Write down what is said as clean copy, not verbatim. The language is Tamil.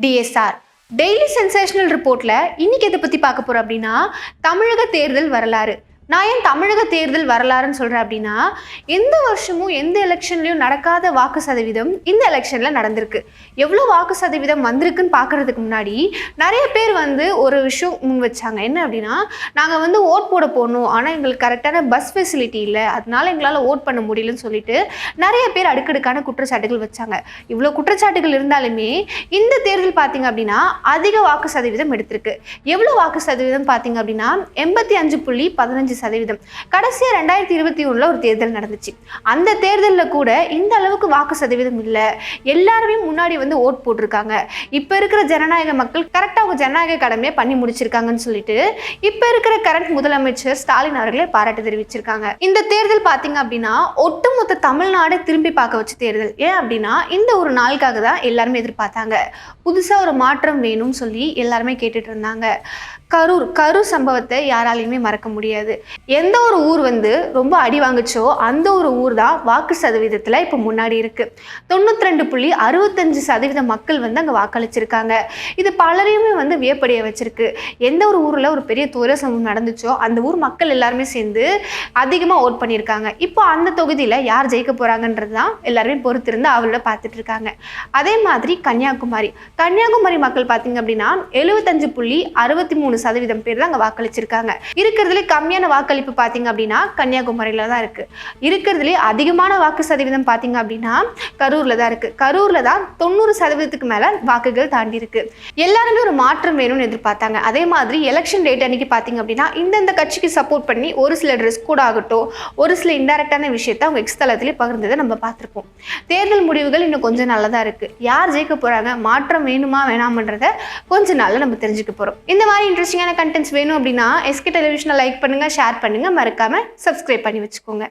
டிஎஸ்ஆர் டெய்லி சென்சேஷனல் ரிப்போர்ட்ல இன்னைக்கு எதை பத்தி பார்க்க போறோம் அப்படின்னா தமிழக தேர்தல் வரலாறு. நான் ஏன் தமிழக தேர்தல் வரலாறுன்னு சொல்றேன் அப்படின்னா, எந்த வருஷமும் எந்த எலெக்ஷன்லயும் நடக்காத வாக்கு சதவீதம் இந்த எலெக்ஷன்ல நடந்திருக்கு. எவ்வளோ வாக்கு சதவீதம் வந்திருக்குன்னு பார்க்கறதுக்கு முன்னாடி நிறைய பேர் ஒரு விஷயம் முன் வச்சாங்க. என்ன அப்படின்னா, நாங்கள் ஓட் போட போகணும், ஆனால் எங்களுக்கு கரெக்டான பஸ் ஃபெசிலிட்டி இல்லை, அதனால எங்களால் ஓட் பண்ண முடியலன்னு சொல்லிட்டு நிறைய பேர் அடுக்கடுக்கான குற்றச்சாட்டுகள் வச்சாங்க. இவ்வளோ குற்றச்சாட்டுகள் இருந்தாலுமே இந்த தேர்தல் பார்த்தீங்க அப்படின்னா அதிக வாக்கு சதவீதம் எடுத்திருக்கு. எவ்வளோ வாக்கு சதவீதம் பார்த்தீங்க அப்படின்னா 85.15%. கடைசியா 2021 ஒரு தேர்தல் நடந்துச்சு. அந்த தேர்தலில் கூட இந்த அளவுக்கு வாக்கு சதவீதம் இல்லை. எல்லாருமே முன்னாடி ஓட் போட்டிருக்காங்க. இப்ப இருக்கிற ஜனநாயக மக்கள் கரெக்டா அவங்க ஜனநாயக கடமையை பண்ணி முடிச்சிருக்காங்கன்னு சொல்லிட்டு இப்ப இருக்கிற கரண்ட் முதலமைச்சர் ஸ்டாலின் அவர்களே பாராட்டு தெரிவிச்சிருக்காங்க. இந்த தேர்தல் பாத்தீங்க அப்படின்னா ஒட்டுமொத்த தமிழ்நாடு திரும்பி பார்க்க வச்ச தேர்தல். ஏன் அப்படின்னா இந்த ஒரு நாளுக்காக தான் எல்லாருமே எதிர்பார்த்தாங்க. புதுசா ஒரு மாற்றம் வேணும்னு சொல்லி எல்லாருமே கேட்டுட்டு இருந்தாங்க. கரூர் சம்பவத்தை யாராலையுமே மறக்க முடியாது. எந்த ஒரு ஊர் ரொம்ப அடி வாங்குச்சோ அந்த ஒரு ஊர் தான் வாக்கு சதவீதத்தில் இப்போ முன்னாடி இருக்கு. 92.65% மக்கள் அங்கே வாக்களிச்சிருக்காங்க. இது பலரையுமே வியப்படைய வச்சிருக்கு. எந்த ஒரு ஊரில் ஒரு பெரிய துயர சம்பவம் நடந்துச்சோ அந்த ஊர் மக்கள் எல்லாருமே சேர்ந்து அதிகமாக ஓட் பண்ணியிருக்காங்க. இப்போ அந்த தொகுதியில் யார் ஜெயிக்க போறாங்கன்றது தான் எல்லாருமே பொறுத்திருந்து அவளோட பார்த்துட்டு இருக்காங்க. அதே மாதிரி கன்னியாகுமரி மக்கள் பார்த்தீங்க அப்படின்னா 75.63% பேர் தான் அங்கே வாக்களிச்சிருக்காங்க. இருக்கிறதுல கம்மியான வாக்களிப்பு பார்த்தீங்க அப்படின்னா கன்னியாகுமரியில தான் இருக்கு. இருக்கிறதுலே அதிகமான வாக்கு சதவீதம் பார்த்தீங்க அப்படின்னா கரூர்ல தான் இருக்கு. கரூர்ல தான் 90% மேல வாக்குகள் தாண்டி இருக்கு. எல்லாருமே ஒரு மாற்றம் வேணும்னு எதிர்பார்த்தாங்க. அதே மாதிரி எலெக்ஷன் டேட் அன்னைக்கு பார்த்தீங்க அப்படின்னா இந்த கட்சிக்கு சப்போர்ட் பண்ணி ஒரு சில ட்ரெஸ் கோட் ஆகட்டும், ஒரு சில இன்டைரக்டான விஷயத்தை அவங்க எக்ஸ் தளத்திலே பகிர்ந்ததை நம்ம பார்த்துருப்போம். தேர்தல் முடிவுகள் இன்னும் கொஞ்சம் நல்லதா இருக்கு. யார் ஜெயிக்க போறாங்க, மாற்றம் வேணுமா வேணாமன்றத கொஞ்ச நாள்ல நம்ம தெரிஞ்சுக்க போறோம். இந்த மாதிரி இன்ட்ரெஸ்டிங்கான கண்டென்ட்ஸ் வேணும் அப்படின்னா எஸ்கே டெலிவிஷனை லைக் பண்ணுங்க, ஷேர் பண்ணுங்க, மறக்காம சப்ஸ்கிரைப் பண்ணி வச்சுக்கோங்க.